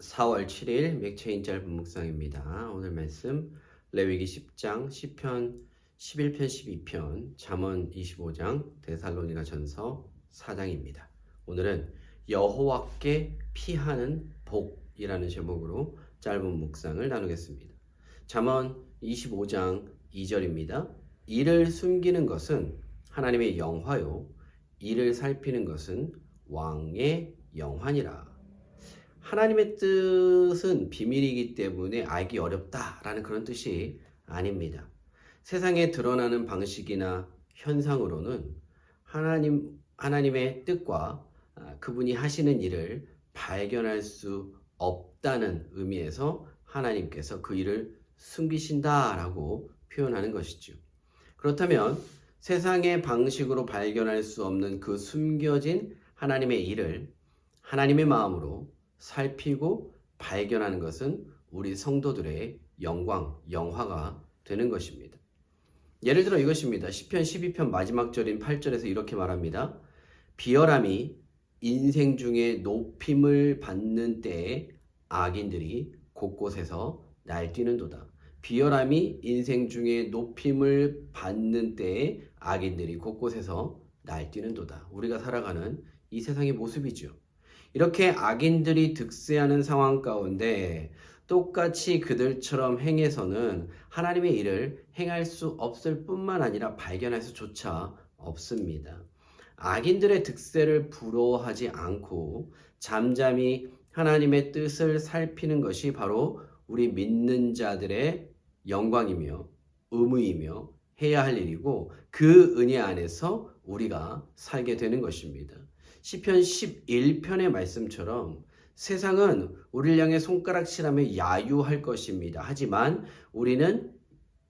4월 7일 맥체인 짧은 묵상입니다. 오늘 말씀 레위기 10장, 시편 11편, 12편, 잠언 25장, 데살로니가 전서 4장입니다. 오늘은 여호와께 피하는 복이라는 제목으로 짧은 묵상을 나누겠습니다. 잠언 25장 2절입니다. 이를 숨기는 것은 하나님의 영화요, 이를 살피는 것은 왕의 영환이라. 하나님의 뜻은 비밀이기 때문에 알기 어렵다라는 그런 뜻이 아닙니다. 세상에 드러나는 방식이나 현상으로는 하나님의 뜻과 그분이 하시는 일을 발견할 수 없다는 의미에서 하나님께서 그 일을 숨기신다라고 표현하는 것이죠. 그렇다면 세상의 방식으로 발견할 수 없는 그 숨겨진 하나님의 일을 하나님의 마음으로 살피고 발견하는 것은 우리 성도들의 영화가 되는 것입니다. 예를 들어 이것입니다. 시편 12편 마지막 절인 8절에서 이렇게 말합니다. 비열함이 인생 중에 높임을 받는 때에 악인들이 곳곳에서 날뛰는도다. 비열함이 인생 중에 높임을 받는 때에 악인들이 곳곳에서 날뛰는도다. 우리가 살아가는 이 세상의 모습이죠. 이렇게 악인들이 득세하는 상황 가운데 똑같이 그들처럼 행해서는 하나님의 일을 행할 수 없을 뿐만 아니라 발견할 수조차 없습니다. 악인들의 득세를 부러워하지 않고 잠잠히 하나님의 뜻을 살피는 것이 바로 우리 믿는 자들의 영광이며 의무이며 해야 할 일이고 그 은혜 안에서 우리가 살게 되는 것입니다. 시편 11편의 말씀처럼 세상은 우리를 향해 손가락질하며 야유할 것입니다. 하지만 우리는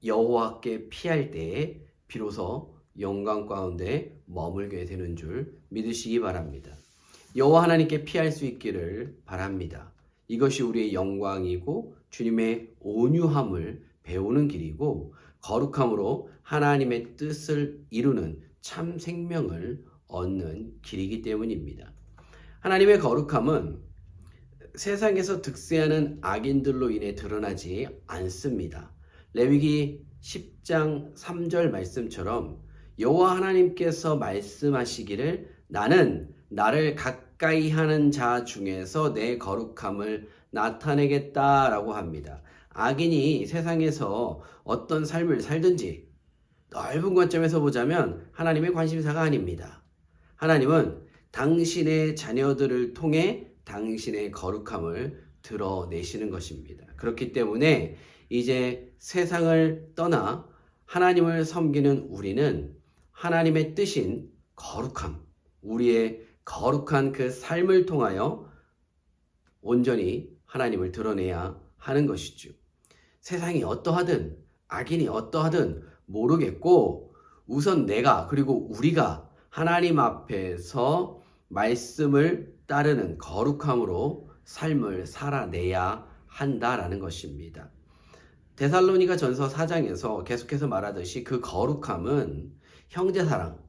여호와께 피할 때에 비로소 영광 가운데 머물게 되는 줄 믿으시기 바랍니다. 여호와 하나님께 피할 수 있기를 바랍니다. 이것이 우리의 영광이고 주님의 온유함을 배우는 길이고 거룩함으로 하나님의 뜻을 이루는 참 생명을 얻는 길이기 때문입니다. 하나님의 거룩함은 세상에서 득세하는 악인들로 인해 드러나지 않습니다. 레위기 10장 3절 말씀처럼 여호와 하나님께서 말씀하시기를 나는 나를 가까이 하는 자 중에서 내 거룩함을 나타내겠다라고 합니다. 악인이 세상에서 어떤 삶을 살든지 넓은 관점에서 보자면 하나님의 관심사가 아닙니다. 하나님은 당신의 자녀들을 통해 당신의 거룩함을 드러내시는 것입니다. 그렇기 때문에 이제 세상을 떠나 하나님을 섬기는 우리는 하나님의 뜻인 거룩함, 우리의 거룩한 그 삶을 통하여 온전히 하나님을 드러내야 하는 것이죠. 세상이 어떠하든 악인이 어떠하든 모르겠고 우선 내가 그리고 우리가 하나님 앞에서 말씀을 따르는 거룩함으로 삶을 살아내야 한다라는 것입니다. 데살로니가 전서 4장에서 계속해서 말하듯이 그 거룩함은 형제사랑,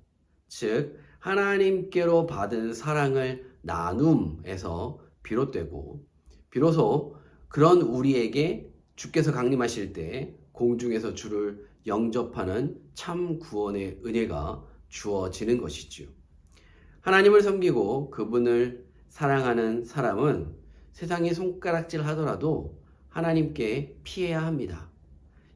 즉 하나님께로 받은 사랑을 나눔에서 비롯되고 비로소 그런 우리에게 주께서 강림하실 때 공중에서 주를 영접하는 참 구원의 은혜가 주어지는 것이지요. 하나님을 섬기고 그분을 사랑하는 사람은 세상이 손가락질 하더라도 하나님께 피해야 합니다.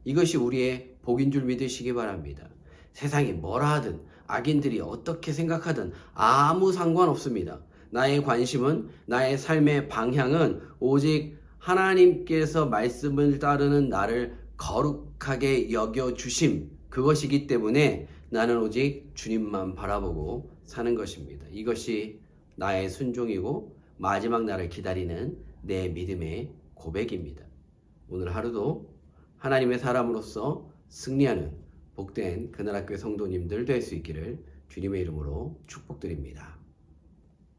이것이 우리의 복인 줄 믿으시기 바랍니다. 세상이 뭐라 하든 악인들이 어떻게 생각하든 아무 상관없습니다. 나의 관심은 나의 삶의 방향은 오직 하나님께서 말씀을 따르는 나를 거룩하게 여겨주심 그것이기 때문에 나는 오직 주님만 바라보고 사는 것입니다. 이것이 나의 순종이고 마지막 날을 기다리는 내 믿음의 고백입니다. 오늘 하루도 하나님의 사람으로서 승리하는 복된 그날학교의 성도님들 될 수 있기를 주님의 이름으로 축복드립니다.